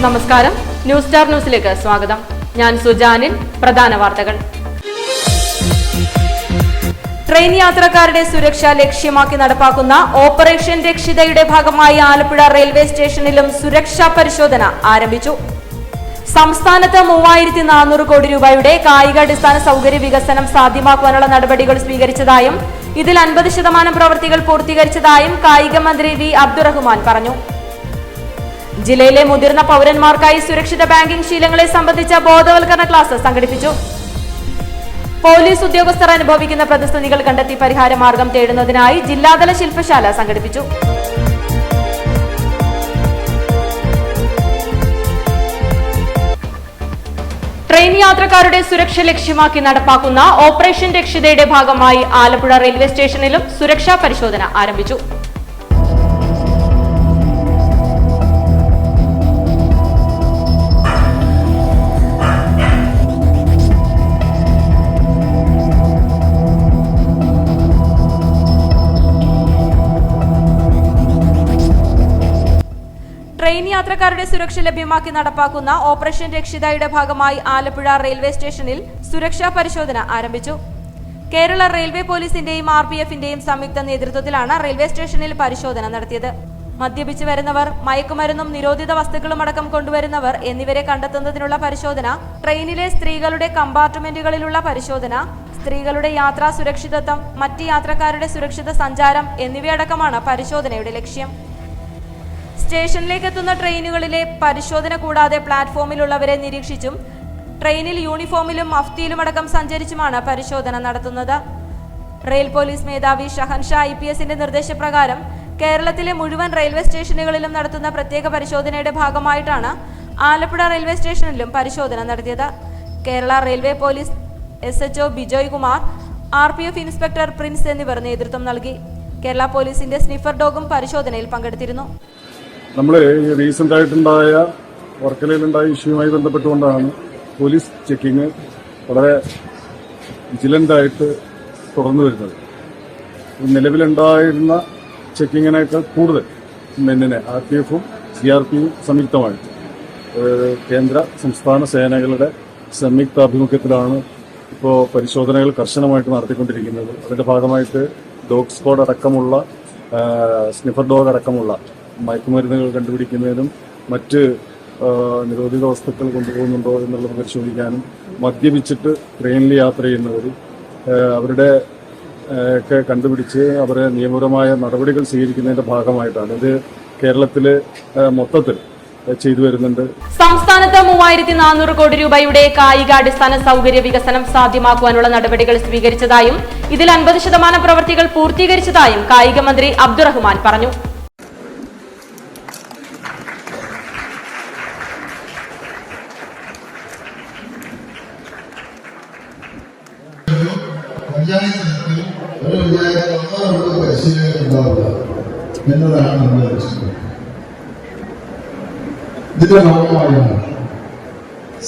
നമസ്കാരം, news star ന്യൂസിലേക്ക് സ്വാഗതം. ഞാൻ സുജാനിൻ. പ്രധാന വാർത്തകൾ. ട്രെയിൻ യാത്രക്കാരുടെ സുരക്ഷ ലക്ഷ്യമാക്കി നടപ്പാക്കുന്ന ഓപ്പറേഷൻ രക്ഷിതയുടെ ഭാഗമായി ആലപ്പുഴ റെയിൽവേ സ്റ്റേഷനിലും സുരക്ഷാ പരിശോധന ആരംഭിച്ചു. സംസ്ഥാനത്ത് 3400 കോടി രൂപയുടെ കായികാടിസ്ഥാന സൗകര്യ വികസനം സാധ്യമാക്കുവാനുള്ള നടപടികൾ സ്വീകരിച്ചതായും ഇതിൽ 50% പ്രവൃത്തികൾ പൂർത്തീകരിച്ചതായും കായിക മന്ത്രി വി അബ്ദുറഹ്മാൻ പറഞ്ഞു. ജില്ലയിലെ മുതിർന്ന പൗരന്മാർക്കായി സുരക്ഷിത ബാങ്കിംഗ് ശീലങ്ങളെ സംബന്ധിച്ച ബോധവൽക്കരണ ക്ലാസ് സംഘടിപ്പിച്ചു. പോലീസ് ഉദ്യോഗസ്ഥർ അനുഭവിക്കുന്ന പ്രതിസന്ധികൾ കണ്ടെത്തി പരിഹാര മാർഗം തേടുന്നതിനായി ജില്ലാതല ശില്പശാല സംഘടിപ്പിച്ചു. ട്രെയിൻ യാത്രക്കാരുടെ സുരക്ഷ ലക്ഷ്യമാക്കി നടപ്പാക്കുന്ന ഓപ്പറേഷൻ രക്ഷിതയുടെ ഭാഗമായി ആലപ്പുഴ റെയിൽവേ സ്റ്റേഷനിലും സുരക്ഷാ പരിശോധന ആരംഭിച്ചു. ട്രെയിൻ യാത്രക്കാരുടെ സുരക്ഷ ലഭ്യമാക്കി നടപ്പാക്കുന്ന ഓപ്പറേഷൻ രക്ഷിതയുടെ ഭാഗമായി ആലപ്പുഴ റെയിൽവേ സ്റ്റേഷനിൽ സുരക്ഷാ പരിശോധന ആരംഭിച്ചു. കേരള റെയിൽവേ പോലീസിന്റെയും RPFന്റെയും സംയുക്ത നേതൃത്വത്തിലാണ് റെയിൽവേ സ്റ്റേഷനിൽ പരിശോധന നടത്തിയത്. മദ്യപിച്ചു വരുന്നവർ, മയക്കുമരുന്നും നിരോധിത വസ്തുക്കളും അടക്കം കൊണ്ടുവരുന്നവർ എന്നിവരെ കണ്ടെത്തുന്നതിനുള്ള പരിശോധന, ട്രെയിനിലെ സ്ത്രീകളുടെ കമ്പാർട്ട്മെന്റുകളിലുള്ള പരിശോധന, സ്ത്രീകളുടെ യാത്രാ സുരക്ഷിതത്വം, മറ്റ് യാത്രക്കാരുടെ സുരക്ഷിത സഞ്ചാരം എന്നിവയടക്കമാണ് പരിശോധനയുടെ ലക്ഷ്യം. സ്റ്റേഷനിലേക്ക് എത്തുന്ന ട്രെയിനുകളിലെ പരിശോധന കൂടാതെ പ്ലാറ്റ്ഫോമിലുള്ളവരെ നിരീക്ഷിച്ചും ട്രെയിനിൽ യൂണിഫോമിലും മഫ്തിയിലുമടക്കം സഞ്ചരിച്ചുമാണ് പരിശോധന നടത്തുന്നത്. റെയിൽ പോലീസ് മേധാവി ഷഹൻഷാ IPSന്റെ നിർദ്ദേശപ്രകാരം കേരളത്തിലെ മുഴുവൻ റെയിൽവേ സ്റ്റേഷനുകളിലും നടത്തുന്ന പ്രത്യേക പരിശോധനയുടെ ഭാഗമായിട്ടാണ് ആലപ്പുഴ റെയിൽവേ സ്റ്റേഷനിലും പരിശോധന നടത്തിയത്. Kerala railway police SHO Bijoy Kumar, RPF inspector Prince എന്നിവർ നേതൃത്വം നൽകി. കേരള പോലീസിന്റെ സ്നിഫർ ഡോഗും പരിശോധനയിൽ പങ്കെടുത്തിരുന്നു. നമ്മൾ റീസെന്റ് ആയിട്ടുണ്ടായ വർക്കലയിലുണ്ടായ ഇഷ്യൂവുമായി ബന്ധപ്പെട്ടുകൊണ്ടാണ് പോലീസ് ചെക്കിങ് വളരെ വിജിലന്റായിട്ട് തുടർന്നു വരുന്നത്. നിലവിലുണ്ടായിരുന്ന ചെക്കിങ്ങിനേക്കാൾ കൂടുതൽ മെന്നിനെ RPFും CRPയും സംയുക്തമായിട്ട് കേന്ദ്ര സംസ്ഥാന സേനകളുടെ സംയുക്താഭിമുഖ്യത്തിലാണ് ഇപ്പോൾ പരിശോധനകൾ കർശനമായിട്ട് നടത്തിക്കൊണ്ടിരിക്കുന്നത്. അതിന്റെ ഭാഗമായിട്ട് ഡോഗ് സ്ക്വാഡ് അടക്കമുള്ള സ്നിഫർ ഡോഗ് അടക്കമുള്ള മയക്കുമരുന്നുകൾ കണ്ടുപിടിക്കുന്നതിനും മറ്റ് നിരോധിത വസ്തുക്കൾ കൊണ്ടുപോകുന്നുണ്ടോ എന്നുള്ളത് പരിശോധിക്കാനും, മദ്യപിച്ചിട്ട് ട്രെയിനിൽ യാത്ര ചെയ്യുന്നവർ അവരുടെ ഒക്കെ കണ്ടുപിടിച്ച് അവരെ നിയമപരമായ നടപടികൾ സ്വീകരിക്കുന്നതിന്റെ ഭാഗമായിട്ടാണ് ഇത് കേരളത്തിൽ മൊത്തത്തിൽ ചെയ്തു വരുന്നുണ്ട്. സംസ്ഥാനത്ത് 3400 കോടി രൂപയുടെ കായികാടിസ്ഥാന സൗകര്യ വികസനം സാധ്യമാക്കുവാനുള്ള നടപടികൾ സ്വീകരിച്ചതായും ഇതിൽ 50% പ്രവൃത്തികൾ പൂർത്തീകരിച്ചതായും കായിക മന്ത്രി അബ്ദുറഹ്മാൻ പറഞ്ഞു. പഞ്ചായത്തിൽ ഒരു പഞ്ചായത്തിൽ 1 പരിശീലനം ഉണ്ടാവുക എന്നതാണ് നമ്മുടെ ലക്ഷ്യം. ഇതിന്റെ ഭാഗമായാണ്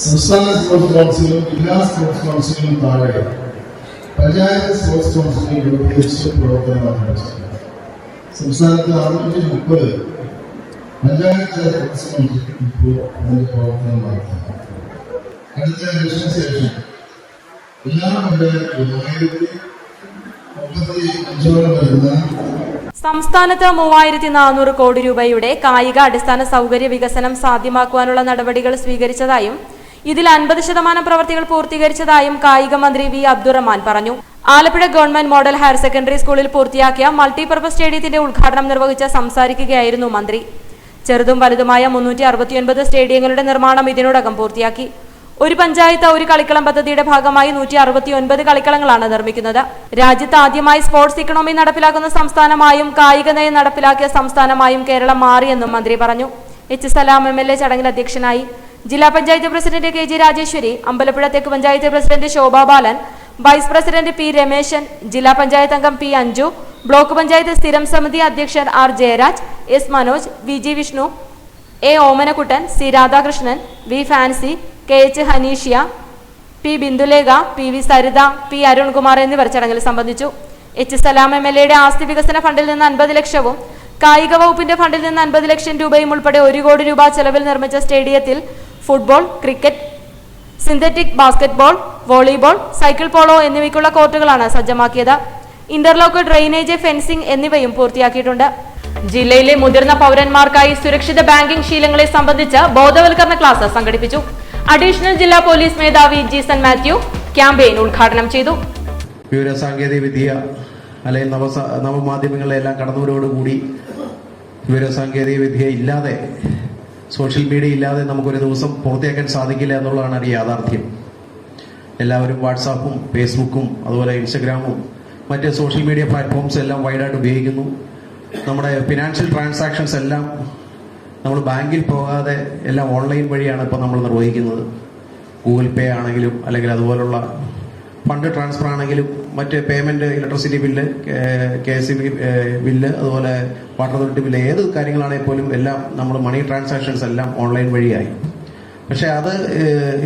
സംസ്ഥാന സ്പോർട്സ് കൗൺസിലും ജില്ലാ സ്പോർട്സ് കൗൺസിലും താഴെ പഞ്ചായത്ത് സ്പോർട്സ് കൗൺസിലും രൂപീകരിച്ച് പ്രവർത്തനം ആരംഭിച്ചത്. സംസ്ഥാനത്ത് 630 പഞ്ചായത്ത് സ്പോർട്സ് കൗൺസിൽ ഇപ്പോൾ അതിന്റെ പ്രവർത്തനം നടത്തുന്നു. അടുത്ത ഇലക്ഷന് ശേഷം എല്ലാ പഞ്ചായത്തിലും 1035 വരുന്ന സംസ്ഥാനത്ത് 3400 കോടി രൂപയുടെ കായിക അടിസ്ഥാന സൗകര്യ വികസനം സാധ്യമാക്കുവാനുള്ള നടപടികൾ സ്വീകരിച്ചതായും ഇതിൽ 50% പ്രവൃത്തികൾ പൂർത്തീകരിച്ചതായും കായിക മന്ത്രി വി അബ്ദുറഹ്മാൻ പറഞ്ഞു. Alappuzha government model higher secondary സ്കൂളിൽ പൂർത്തിയാക്കിയ മൾട്ടിപർപ്പസ് സ്റ്റേഡിയത്തിന്റെ ഉദ്ഘാടനം നിർവഹിച്ച് സംസാരിക്കുകയായിരുന്നു മന്ത്രി. ചെറുതും വലുതുമായ 369 സ്റ്റേഡിയങ്ങളുടെ നിർമ്മാണം ഇതിനോടകം പൂർത്തിയാക്കി. ഒരു പഞ്ചായത്ത് ഒരു കളിക്കളം പദ്ധതിയുടെ ഭാഗമായി 169 കളിക്കളങ്ങളാണ് നിർമ്മിക്കുന്നത്. രാജ്യത്ത് ആദ്യമായി സ്പോർട്സ് ഇക്കണോമി നടപ്പിലാക്കുന്ന സംസ്ഥാനമായും കായിക നയം നടപ്പിലാക്കിയ സംസ്ഥാനമായും കേരളം മാറിയെന്നും മന്ത്രി പറഞ്ഞു. H. സലാം MLA ചടങ്ങിൽ അധ്യക്ഷനായി. ജില്ലാ പഞ്ചായത്ത് പ്രസിഡന്റ് KG രാജേശ്വരി, അമ്പലപ്പുഴ തെക്ക് പഞ്ചായത്ത് പ്രസിഡന്റ് ശോഭാ ബാലൻ, വൈസ് പ്രസിഡന്റ് P. രമേശൻ, ജില്ലാ പഞ്ചായത്ത് അംഗം P. അഞ്ജു, ബ്ലോക്ക് പഞ്ചായത്ത് സ്ഥിരം സമിതി അധ്യക്ഷൻ R. Jayaraj, S. Manoj, VG Vishnu, A. Omanakuttan, C. Radhakrishnan, V. Fancy, KH. ഹനീഷ്യ, P. Bindulekha, PV Saritha, P. Arunkumar എന്നിവർ ചടങ്ങിൽ സംബന്ധിച്ചു. H. സലാം MLAയുടെ ആസ്തി വികസന ഫണ്ടിൽ നിന്ന് 50 ലക്ഷവും കായിക വകുപ്പിന്റെ ഫണ്ടിൽ നിന്ന് 50 ലക്ഷം രൂപയും ഉൾപ്പെടെ 1 കോടി രൂപ ചെലവിൽ നിർമ്മിച്ച സ്റ്റേഡിയത്തിൽ football, cricket, synthetic basketball, volleyball, cycle polo എന്നിവയ്ക്കുള്ള കോർട്ടുകളാണ് സജ്ജമാക്കിയത്. ഇന്റർലോക്ക്, ഡ്രെയിനേജ്, ഫെൻസിംഗ് എന്നിവയും പൂർത്തിയാക്കിയിട്ടുണ്ട്. ജില്ലയിലെ മുതിർന്ന പൗരന്മാർക്കായി സുരക്ഷിത ബാങ്കിംഗ് ശീലങ്ങളെ സംബന്ധിച്ച് ബോധവൽക്കരണ ക്ലാസ് സംഘടിപ്പിച്ചു. അഡീഷണൽ ജില്ലാ പോലീസ് മേധാവി ജീസൺ മാത്യു ക്യാമ്പയിൻ ഉദ്ഘാടനം ചെയ്തു. വിവരസാങ്കേതിക വിദ്യ അല്ലെങ്കിൽ നവമാധ്യമങ്ങളെല്ലാം കടന്നവരോടുകൂടി വിവരസാങ്കേതിക വിദ്യ ഇല്ലാതെ, സോഷ്യൽ മീഡിയ ഇല്ലാതെ നമുക്കൊരു ദിവസം പൂർത്തിയാക്കാൻ സാധിക്കില്ല എന്നുള്ളതാണ് ഒരു യാഥാർത്ഥ്യം. എല്ലാവരും വാട്സാപ്പും ഫേസ്ബുക്കും അതുപോലെ ഇൻസ്റ്റഗ്രാമും മറ്റ് സോഷ്യൽ മീഡിയ പ്ലാറ്റ്ഫോംസ് എല്ലാം വൈഡായിട്ട് ഉപയോഗിക്കുന്നു. നമ്മുടെ ഫിനാൻഷ്യൽ ട്രാൻസാക്ഷൻസ് എല്ലാം നമ്മൾ ബാങ്കിൽ പോകാതെ എല്ലാം ഓൺലൈൻ വഴിയാണ് ഇപ്പോൾ നമ്മൾ നിർവഹിക്കുന്നത്. ഗൂഗിൾ പേ ആണെങ്കിലും അല്ലെങ്കിൽ അതുപോലുള്ള ഫണ്ട് ട്രാൻസ്ഫർ ആണെങ്കിലും മറ്റ് payment, electricity bill, KSE bill, അതുപോലെ വാട്ടർ അതോറിറ്റി ബില്ല്, ഏത് കാര്യങ്ങളാണെങ്കിൽ പോലും എല്ലാം നമ്മൾ മണി ട്രാൻസാക്ഷൻസ് എല്ലാം ഓൺലൈൻ വഴിയായി. പക്ഷെ അത്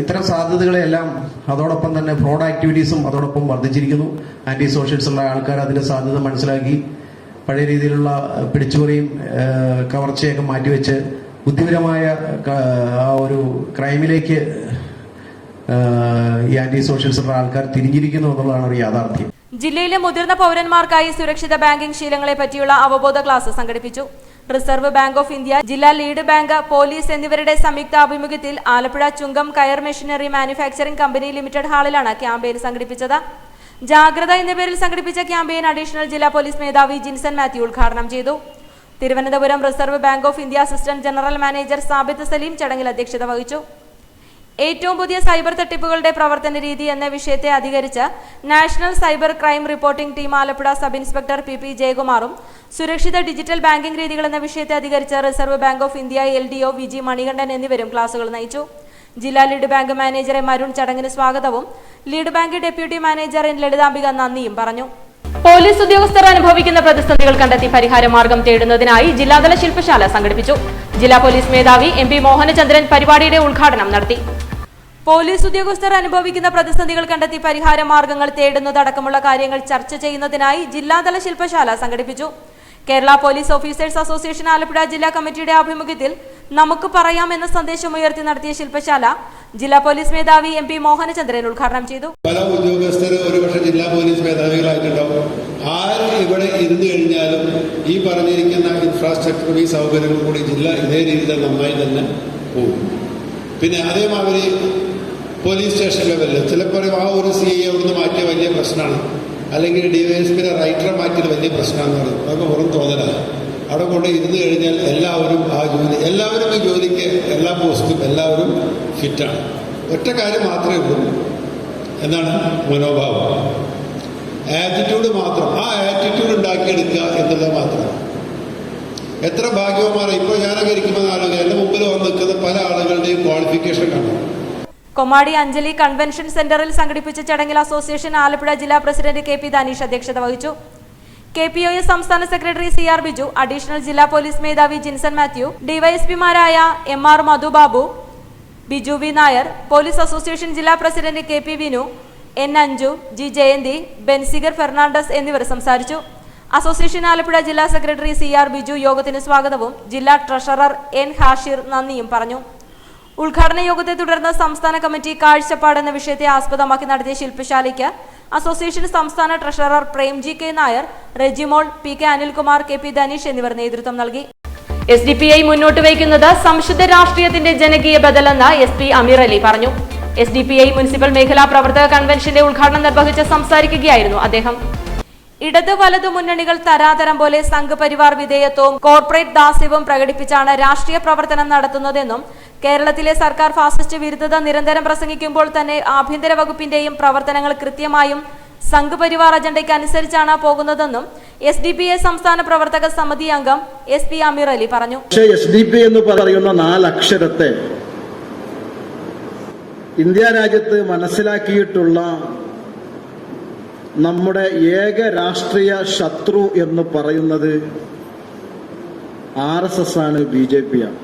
ഇത്തരം സാധ്യതകളെല്ലാം അതോടൊപ്പം തന്നെ ഫ്രോഡ് ആക്ടിവിറ്റീസും അതോടൊപ്പം വർദ്ധിച്ചിരിക്കുന്നു. ആന്റി സോഷ്യൽസ് ഉള്ള ആൾക്കാർ അതിന്റെ സാധ്യത മനസ്സിലാക്കി പഴയ രീതിയിലുള്ള പിടിച്ചുപറിയും കവർച്ചയൊക്കെ മാറ്റിവെച്ച് ബുദ്ധിപരമായ ആ ഒരു ക്രൈമിലേക്ക് ഈ ആന്റി സോഷ്യൽസ് ഉള്ള ആൾക്കാർ തിരിഞ്ഞിരിക്കുന്നു എന്നുള്ളതാണ് ഒരു യാഥാർത്ഥ്യം. ജില്ലയിലെ മുതിർന്ന പൗരന്മാർക്കായി സുരക്ഷിത ബാങ്കിംഗ് ശീലങ്ങളെ പറ്റിയുള്ള അവബോധ ക്ലാസ് സംഘടിപ്പിച്ചു. റിസർവ് ബാങ്ക് ഓഫ് ഇന്ത്യ, ജില്ലാ ലീഡ് ബാങ്ക്, പോലീസ് എന്നിവരുടെ സംയുക്ത ആഭിമുഖ്യത്തിൽ ആലപ്പുഴ ചുങ്കം കയർ മെഷീനറി മാനുഫാക്ചറിംഗ് കമ്പനി ലിമിറ്റഡ് ഹാളിലാണ് ക്യാമ്പയിൻ സംഘടിപ്പിച്ചത്. ജാഗ്രത എന്ന പേരിൽ സംഘടിപ്പിച്ച ക്യാമ്പയിൻ അഡീഷണൽ ജില്ലാ പോലീസ് മേധാവി ജിൻസൺ മാത്യു ഉദ്ഘാടനം ചെയ്തു. Thiruvananthapuram Reserve bank of India assistant general manager Sabith Saleem ചടങ്ങിൽ അധ്യക്ഷത വഹിച്ചു. ഏറ്റവും പുതിയ സൈബർ തട്ടിപ്പുകളുടെ പ്രവർത്തന രീതി എന്ന വിഷയത്തെ അധികരിച്ച് national cyber crime reporting team Alappuzha sub inspector PP ജയകുമാറും സുരക്ഷിത ഡിജിറ്റൽ ബാങ്കിംഗ് രീതികൾ എന്ന വിഷയത്തെ അധികരിച്ച് reserve bank of India LDO VG Manikandan എന്നിവരും ക്ലാസുകൾ നയിച്ചു. ജില്ലാ lead bank manager M Arun ചടങ്ങിന് സ്വാഗതവും lead bank deputy manager N Lalithambika നന്ദിയും പറഞ്ഞു. പോലീസ് ഉദ്യോഗസ്ഥർ അനുഭവിക്കുന്ന പ്രതിസന്ധികൾ കണ്ടെത്തി പരിഹാര മാർഗം തേടുന്നതിനായി ജില്ലാതല ശില്പശാല സംഘടിപ്പിച്ചു. ജില്ലാ പോലീസ് മേധാവി MP മോഹനചന്ദ്രൻ പരിപാടിയുടെ ഉദ്ഘാടനം നടത്തി. പോലീസ് ഉദ്യോഗസ്ഥർ അനുഭവിക്കുന്ന പ്രതിസന്ധികൾ കണ്ടെത്തി പരിഹാര മാർഗങ്ങൾ തേടുന്നതടക്കമുള്ള കാര്യങ്ങൾ ചർച്ച ചെയ്യുന്നതിനായി ജില്ലാതല ശില്പശാല സംഘടിപ്പിച്ചു. Kerala police officers association Alappuzha ജില്ലാ കമ്മിറ്റിയുടെ ആഭിമുഖ്യത്തിൽ നമുക്ക് പറയാം എന്ന സന്ദേശം ഉയർത്തി നടത്തിയ ശില്പശാല ജില്ലാ പോലീസ് മേധാവി MP മോഹനചന്ദ്രൻ ഉദ്ഘാടനം ചെയ്തു. പല ഉദ്യോഗസ്ഥർ ഒരുപക്ഷെ ജില്ലാ പോലീസ് മേധാവികളായിട്ടുണ്ടാവും. ആര് ഇവിടെ ഇരുന്ന് കഴിഞ്ഞാലും ഈ പറഞ്ഞിരിക്കുന്ന ഇൻഫ്രാസ്ട്രക്ചർ, ഈ സൗകര്യങ്ങൾ കൂടി ജില്ല ഇതേ രീതിയിൽ നന്നായി തന്നെ പോകും. പിന്നെ അതേമാതിരി പോലീസ് സ്റ്റേഷൻ ലെവലിൽ ചിലപ്പോൾ ആ ഒരു CI അവിടുന്ന് മാറ്റിയ വലിയ പ്രശ്നമാണ്, അല്ലെങ്കിൽ DYSPയുടെ റൈറ്ററെ മാറ്റിയത് വലിയ പ്രശ്നമാണെന്ന് പറയും. അതൊക്കെ വെറും തോന്നലാണ്. അവിടെ കൊണ്ട് ഇരുന്ന് കഴിഞ്ഞാൽ എല്ലാവരും ഈ ജോലിക്ക് എല്ലാ പോസ്റ്റും എല്ലാവരും ഫിറ്റാണ്. ഒറ്റ കാര്യം മാത്രമേ ഉള്ളൂ, എന്താണ് മനോഭാവം, ആറ്റിറ്റ്യൂഡ് മാത്രം. ആ ആറ്റിറ്റ്യൂഡ് ഉണ്ടാക്കിയെടുക്കുക എന്നുള്ളത് മാത്രം. എത്ര ഭാഗ്യവന്മാരെ ഇപ്പോൾ ഞാനൊക്കെ ഇരിക്കുമ്പോൾ ആളുകൾ എൻ്റെ മുമ്പിൽ വന്ന് നിൽക്കുന്ന പല ആളുകളുടെയും ക്വാളിഫിക്കേഷൻ കണ്ടു. കൊമാടി അഞ്ജലി കൺവെൻഷൻ സെന്ററിൽ സംഘടിപ്പിച്ച ചടങ്ങിൽ അസോസിയേഷൻ ആലപ്പുഴ ജില്ലാ പ്രസിഡന്റ് KP ധനീഷ് അധ്യക്ഷത വഹിച്ചു. KPOS സംസ്ഥാന സെക്രട്ടറി CR ബിജു, അഡീഷണൽ ജില്ലാ പോലീസ് മേധാവി ജിൻസൺ മാത്യു, DYSPമാരായ MR Madhubabu, Biju V Nair, police association ജില്ലാ president KP Vinu, N Anju, G Jayanthi, Benziger Fernandez എന്നിവർ സംസാരിച്ചു. അസോസിയേഷൻ ആലപ്പുഴ ജില്ലാ സെക്രട്ടറി CR ബിജു യോഗത്തിന് സ്വാഗതവും ജില്ലാ ട്രഷറർ N ഹാഷിർ നന്ദിയും പറഞ്ഞു. ഉദ്ഘാടന യോഗത്തെ തുടർന്ന് സംസ്ഥാന കമ്മിറ്റി കാഴ്ചപ്പാട് എന്ന വിഷയത്തെ ആസ്പദമാക്കി നടത്തിയ ശില്പശാലയ്ക്ക് അസോസിയേഷൻ സംസ്ഥാന treasurer Premji K Nair, Rejimol, PK Anilkumar, KP Dhaneesh എന്നിവർ നേതൃത്വം നൽകി. SDPI മുന്നോട്ട് വയ്ക്കുന്നത് സംശുദ്ധ രാഷ്ട്രീയത്തിന്റെ ജനകീയ ബദലെന്ന് SP അമീർ അലി പറഞ്ഞു. SDPI മുനിസിപ്പൽ മേഖലാ പ്രവർത്തക കൺവെൻഷന്റെ ഉദ്ഘാടനം നിർവഹിച്ച് സംസാരിക്കുകയായിരുന്നു അദ്ദേഹം. ഇടത് വലതു മുന്നണികൾ തരാതരം പോലെ സംഘപരിവാർ വിധേയത്വവും കോർപ്പറേറ്റ് ദാസ്യവും പ്രകടിപ്പിച്ചാണ് രാഷ്ട്രീയ പ്രവർത്തനം നടത്തുന്നതെന്നും കേരളത്തിലെ സർക്കാർ ഫാസിസ്റ്റ് വിരുദ്ധത നിരന്തരം പ്രസംഗിക്കുമ്പോൾ തന്നെ ആഭ്യന്തര വകുപ്പിന്റെയും പ്രവർത്തനങ്ങൾ കൃത്യമായും സംഘപരിവാർ അജണ്ടയ്ക്ക് അനുസരിച്ചാണ് പോകുന്നതെന്നും SDPI സംസ്ഥാന പ്രവർത്തക സമിതി അംഗം SP അമീർ അലി പറഞ്ഞു. SDPI എന്ന് പറയുന്ന 4 അക്ഷരത്തെ ഇന്ത്യ രാജ്യത്ത് മനസ്സിലാക്കിയിട്ടുള്ള നമ്മുടെ ഏക രാഷ്ട്രീയ ശത്രു എന്ന് പറയുന്നത് RSS ആണ്, BJP ആണ്.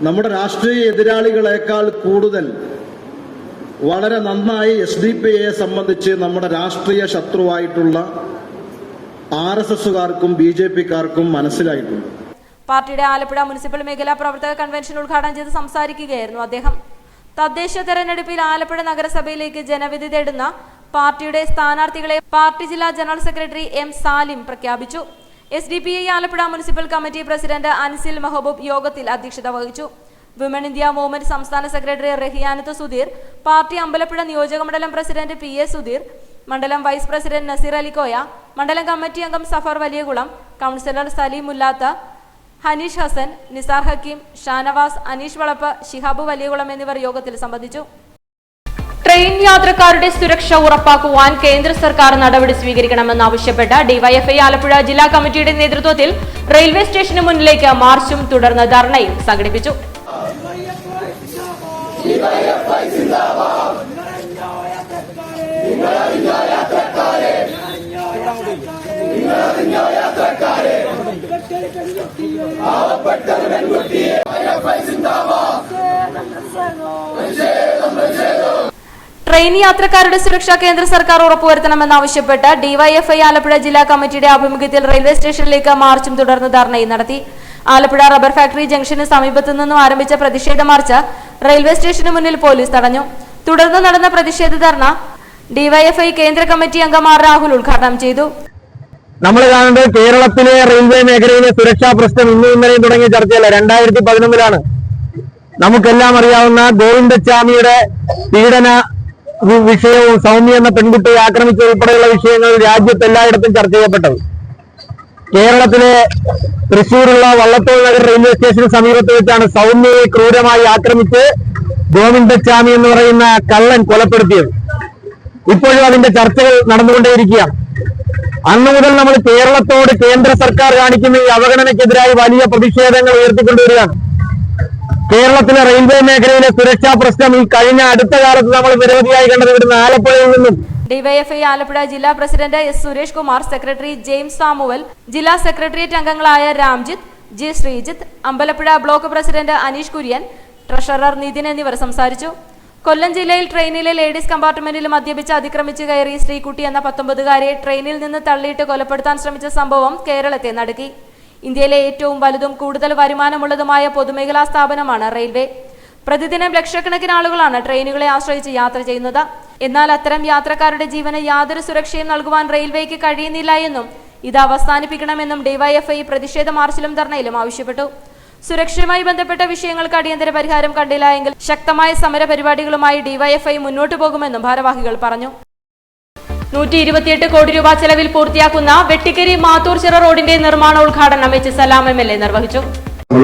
നമ്മുടെ രാഷ്ട്രീയ എതിരാളികളെക്കാൾ കൂടുതൽ വളരെ നന്നായി SDPIയെ സംബന്ധിച്ച് നമ്മുടെ രാഷ്ട്രീയ ശത്രുവായിട്ടുള്ള RSSകാർക്കും BJPക്കാർക്കും മനസ്സിലായിട്ടുണ്ട്. പാർട്ടിയുടെ ആലപ്പുഴ മുനിസിപ്പൽ മേഖലാ പ്രവർത്തക കൺവെൻഷൻ ഉദ്ഘാടനം ചെയ്ത് സംസാരിക്കുകയായിരുന്നു അദ്ദേഹം. തദ്ദേശ തെരഞ്ഞെടുപ്പിൽ ആലപ്പുഴ നഗരസഭയിലേക്ക് ജനവിധി തേടുന്ന പാർട്ടിയുടെ സ്ഥാനാർത്ഥികളെ പാർട്ടി ജില്ലാ ജനറൽ സെക്രട്ടറി M. സാലിം പ്രഖ്യാപിച്ചു. SDPI Alappuzha municipal committee president Ansil Mehboob യോഗത്തിൽ അധ്യക്ഷത വഹിച്ചു. വിമൻ ഇന്ത്യ മൂവ്മെന്റ് സംസ്ഥാന സെക്രട്ടറി റഹിയാനത്ത് സുധീർ, പാർട്ടി അമ്പലപ്പുഴ നിയോജക മണ്ഡലം പ്രസിഡന്റ് PA സുധീർ, മണ്ഡലം വൈസ് പ്രസിഡന്റ് നസീർ അലിക്കോയ, മണ്ഡലം കമ്മിറ്റി അംഗം സഫർ വലിയകുളം, കൗൺസിലർ സലീം മുല്ലാത്ത, ഹനീഷ് ഹസൻ, നിസാർ ഹക്കീം, ഷാനവാസ്, അനീഷ് വളപ്പ്, ശിഹാബ് വലിയകുളം എന്നിവർ യോഗത്തിൽ സംബന്ധിച്ചു. ട്രെയിൻ യാത്രക്കാരുടെ സുരക്ഷ ഉറപ്പാക്കുവാൻ കേന്ദ്ര സർക്കാർ നടപടി സ്വീകരിക്കണമെന്നാവശ്യപ്പെട്ട് ഡിവൈഎഫ്ഐ ആലപ്പുഴ ജില്ലാ കമ്മിറ്റിയുടെ നേതൃത്വത്തിൽ റെയിൽവേ സ്റ്റേഷന് മുന്നിലേക്ക് മാർച്ചും തുടർന്ന് ധർണയും സംഘടിപ്പിച്ചു. ട്രെയിൻ യാത്രക്കാരുടെ സുരക്ഷ കേന്ദ്ര സർക്കാർ ഉറപ്പുവരുത്തണമെന്നാവശ്യപ്പെട്ട് ഡിവൈഎഫ്ഐ ആലപ്പുഴ ജില്ലാ കമ്മിറ്റിയുടെ ആഭിമുഖ്യത്തിൽ റെയിൽവേ സ്റ്റേഷനിലേക്ക് മാർച്ചും തുടർന്ന് ധർണയും നടത്തി. ആലപ്പുഴ റബ്ബർ ഫാക്ടറി ജംഗ്ഷന് സമീപത്തു നിന്നും ആരംഭിച്ച പ്രതിഷേധ മാർച്ച് റെയിൽവേ സ്റ്റേഷന് മുന്നിൽ പോലീസ് തടഞ്ഞു. തുടർന്ന് നടന്ന പ്രതിഷേധ ധർണ ഡിവൈഎഫ്ഐ കേന്ദ്ര കമ്മിറ്റി അംഗം R. രാഹുൽ ഉദ്ഘാടനം ചെയ്തു. നമ്മൾ കാണുന്നത് കേരളത്തിലെ റെയിൽവേ മേഖലയിലെ സുരക്ഷാ പ്രശ്നം ഇന്നും ഇന്നലെയും തുടങ്ങിയ ചർച്ചയല്ല, 2011 നമുക്കെല്ലാം അറിയാവുന്ന ഗോവിന്ദച്ചാമിയുടെ പീഡന വിഷയവും സൗമ്യ എന്ന പെൺകുട്ടിയെ ആക്രമിച്ചതുൾപ്പെടെയുള്ള വിഷയങ്ങൾ രാജ്യത്തെല്ലായിടത്തും ചർച്ച ചെയ്യപ്പെട്ടത്. കേരളത്തിലെ തൃശ്ശൂരുള്ള വള്ളത്തോൾ നഗർ റെയിൽവേ സ്റ്റേഷന് സമീപത്ത് വെച്ചാണ് സൗമ്യയെ ക്രൂരമായി ആക്രമിച്ച് ഗോവിന്ദച്ചാമി എന്ന് പറയുന്ന കള്ളൻ കൊലപ്പെടുത്തിയത്. ഇപ്പോഴും അതിന്റെ ചർച്ചകൾ നടന്നുകൊണ്ടേയിരിക്കുകയാണ്. അന്നു മുതൽ നമ്മൾ കേരളത്തോട് കേന്ദ്ര സർക്കാർ കാണിക്കുന്ന ഈ അവഗണനയ്ക്കെതിരായി വലിയ പ്രതിഷേധങ്ങൾ ഉയർത്തിക്കൊണ്ടുവരികയാണ്. കേരളത്തിലെ റെയിൽവേ മേഖലയിലെ സുരക്ഷാ പ്രശ്നം ഈ കഴിഞ്ഞ അടുത്ത കാലത്ത് നമ്മൾ നിരവധിയായി കണ്ടത് ഇവിടുന്ന് ആലപ്പുഴയിൽ നിന്നും. ഡിവൈഎഫ്ഐ ആലപ്പുഴ ജില്ലാ president S. Suresh Kumar, secretary James Samuel, ജില്ലാ സെക്രട്ടേറിയറ്റ് അംഗങ്ങളായ Ramjith, G. Sreejith, Ambalappuzha block president Aneesh Kurian, treasurer Nithin എന്നിവർ സംസാരിച്ചു. കൊല്ലം ജില്ലയിൽ ട്രെയിനിലെ ലേഡീസ് കമ്പാർട്ട്മെന്റിൽ മദ്യപിച്ച് അതിക്രമിച്ച് കയറി ശ്രീകുട്ടി എന്ന 19-കാരിയെ ട്രെയിനിൽ നിന്ന് തള്ളിയിട്ട് കൊലപ്പെടുത്താൻ ശ്രമിച്ച സംഭവം കേരളത്തെ നടുക്കി. ഇന്ത്യയിലെ ഏറ്റവും വലുതും കൂടുതൽ വരുമാനമുള്ളതുമായ പൊതുമേഖലാ സ്ഥാപനമാണ് റെയിൽവേ. പ്രതിദിനം ലക്ഷക്കണക്കിന് ആളുകളാണ് ട്രെയിനുകളെ ആശ്രയിച്ച് യാത്ര ചെയ്യുന്നത്. എന്നാൽ അത്തരം യാത്രക്കാരുടെ ജീവന് യാതൊരു സുരക്ഷയും നൽകുവാൻ റെയിൽവേക്ക് കഴിയുന്നില്ല എന്നും ഇത് അവസാനിപ്പിക്കണമെന്നും ഡിവൈഎഫ്ഐ പ്രതിഷേധ മാർച്ചിലും ധർണയിലും ആവശ്യപ്പെട്ടു. സുരക്ഷയുമായി ബന്ധപ്പെട്ട വിഷയങ്ങൾക്ക് അടിയന്തര പരിഹാരം കണ്ടില്ല എങ്കിൽ ശക്തമായ സമര പരിപാടികളുമായി ഡിവൈഎഫ്ഐ മുന്നോട്ടു പോകുമെന്നും ഭാരവാഹികൾ പറഞ്ഞു. 128 കോടി രൂപ ചെലവിൽ പൂർത്തിയാക്കുന്ന വെട്ടിക്കരി മാത്തൂർച്ചിറ റോഡിന്റെ നിർമ്മാണോദ്ഘാടനം H. സലാം MLA നിർവഹിച്ചു.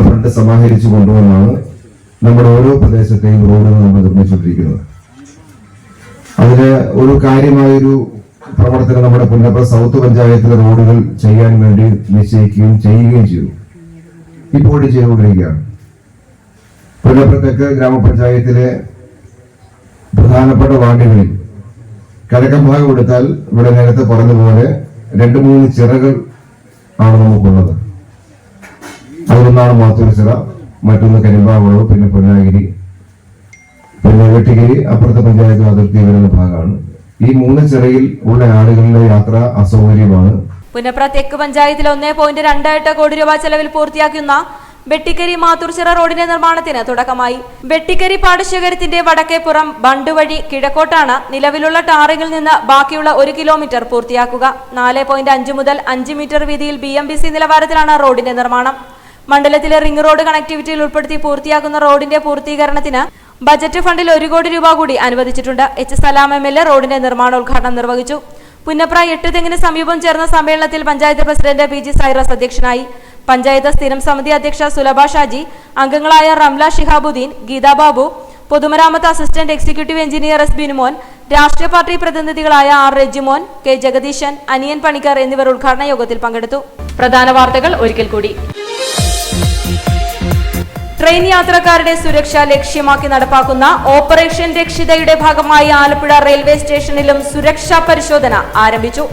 ഫണ്ട് സമാഹരിച്ചു കൊണ്ടുവന്നാണ് നമ്മുടെ ഓരോ പ്രദേശത്തെയും റോഡുകൾ നമ്മൾ നിർമ്മിച്ചുകൊണ്ടിരിക്കുന്നത്. അതിന് ഒരു കാര്യമായൊരു പ്രവർത്തനം നമ്മുടെ പുന്നപ്ര സൗത്ത് പഞ്ചായത്തിലെ റോഡുകൾ ചെയ്യാൻ വേണ്ടി നിശ്ചയിക്കുകയും ചെയ്യുകയും ചെയ്തു. ഇപ്പോൾ ചെയ്തുകൊണ്ടിരിക്കുകയാണ്. പുന്നപ്ര തെക്ക് ഗ്രാമപഞ്ചായത്തിലെ പ്രധാനപ്പെട്ട വാർഡുകളിൽ കിഴക്കൻ ഭാഗം എടുത്താൽ ഇവിടെ നേരത്തെ പറഞ്ഞതുപോലെ 2-3 ചിറകൾ ആണ് നമുക്കുള്ളത്. അതിലൊന്നാണ് മാത്തൂർ ചിറ, മറ്റൊന്ന് കരിമ്പാവളവ്, പിന്നെ പൊന്നാഗിരി, പിന്നെ വെട്ടിഗിരി അപ്പുറത്തെ പഞ്ചായത്ത് അതിർത്തി വരുന്ന ഭാഗമാണ്. ഈ 3 ചിറയിൽ ഉള്ള ആളുകളുടെ യാത്ര അസൗകര്യമാണ്. പുന്നപ്ര തെക്ക് പഞ്ചായത്തിൽ 1.28 കോടി രൂപ ചെലവിൽ പൂർത്തിയാക്കുന്ന വെട്ടിക്കരി മാത്തൂർച്ചിറ റോഡിന്റെ നിർമ്മാണത്തിന് തുടക്കമായി. വെട്ടിക്കരി പാടശേഖരത്തിന്റെ വടക്കേപ്പുറം ബണ്ട് വഴി കിഴക്കോട്ടാണ് നിലവിലുള്ള ടാറിങ്ങിൽ നിന്ന് ബാക്കിയുള്ള 1 കിലോമീറ്റർ പൂർത്തിയാക്കുക. 4.5 മുതൽ 5 മീറ്റർ വീതിയിൽ BMBC നിലവാരത്തിലാണ് റോഡിന്റെ നിർമ്മാണം. മണ്ഡലത്തിലെ റിംഗ് റോഡ് കണക്ടിവിറ്റിയിൽ ഉൾപ്പെടുത്തി പൂർത്തിയാക്കുന്ന റോഡിന്റെ പൂർത്തീകരണത്തിന് ബജറ്റ് ഫണ്ടിൽ 1 കോടി രൂപ കൂടി അനുവദിച്ചിട്ടുണ്ട്. H. സലാം MLA റോഡിന്റെ നിർമ്മാണോദ്ഘാടനം നിർവഹിച്ചു. പുന്നപ്ര 8 തെങ്ങിന് സമീപം ചേർന്ന സമ്മേളനത്തിൽ പഞ്ചായത്ത് പ്രസിഡന്റ് PG സൈറസ് അധ്യക്ഷനായി. പഞ്ചായത്ത് സ്ഥിരം സമിതി അധ്യക്ഷ സുലഭ ഷാജി, അംഗങ്ങളായ റംല ഷിഹാബുദ്ദീൻ, ഗീതാ ബാബു, പൊതുമരാമത്ത് assistant executive engineer S. Binumon, രാഷ്ട്രീയ പാർട്ടി പ്രതിനിധികളായ R. രജിമോൻ, K. ജഗദീശൻ, അനിയൻ പണിക്കർ എന്നിവർ ഉദ്ഘാടന യോഗത്തിൽ പങ്കെടുത്തു. പ്രധാന വാർത്തകൾ ഒരിക്കൽ കൂടി. ട്രെയിൻ യാത്രക്കാരുടെ സുരക്ഷ ലക്ഷ്യമാക്കി നടപ്പാക്കുന്ന ഓപ്പറേഷൻ രക്ഷിതയുടെ ഭാഗമായി ആലപ്പുഴ റെയിൽവേ സ്റ്റേഷനിലും സുരക്ഷാ പരിശോധന ആരംഭിച്ചു.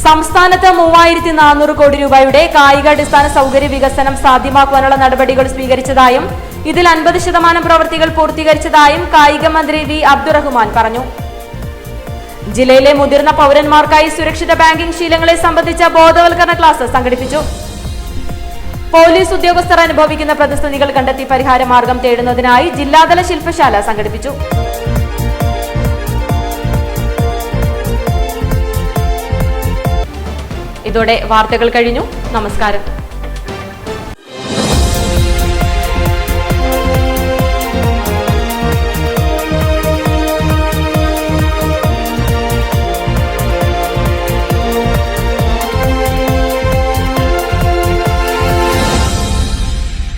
സംസ്ഥാനത്ത് 3400 കോടി രൂപയുടെ കായികാടിസ്ഥാന സൗകര്യ വികസനം സാധ്യമാക്കുവാനുള്ള നടപടികൾ സ്വീകരിച്ചതായും ഇതിൽ 50% പ്രവൃത്തികൾ പൂർത്തീകരിച്ചതായും കായിക മന്ത്രി V. അബ്ദുറഹ്മാൻ പറഞ്ഞു. ജില്ലയിലെ മുതിർന്ന പൗരന്മാർക്കായി സുരക്ഷിത ബാങ്കിംഗ് ശീലങ്ങളെ സംബന്ധിച്ച ബോധവൽക്കരണ ക്ലാസ് സംഘടിപ്പിച്ചു. പോലീസ് ഉദ്യോഗസ്ഥർ അനുഭവിക്കുന്ന പ്രതിസന്ധികൾ കണ്ടെത്തി പരിഹാര മാർഗം തേടുന്നതിനായി ജില്ലാതല ശില്പശാല സംഘടിപ്പിച്ചു. ഇതോടെ വാർത്തകൾ കഴിഞ്ഞു. നമസ്കാരം.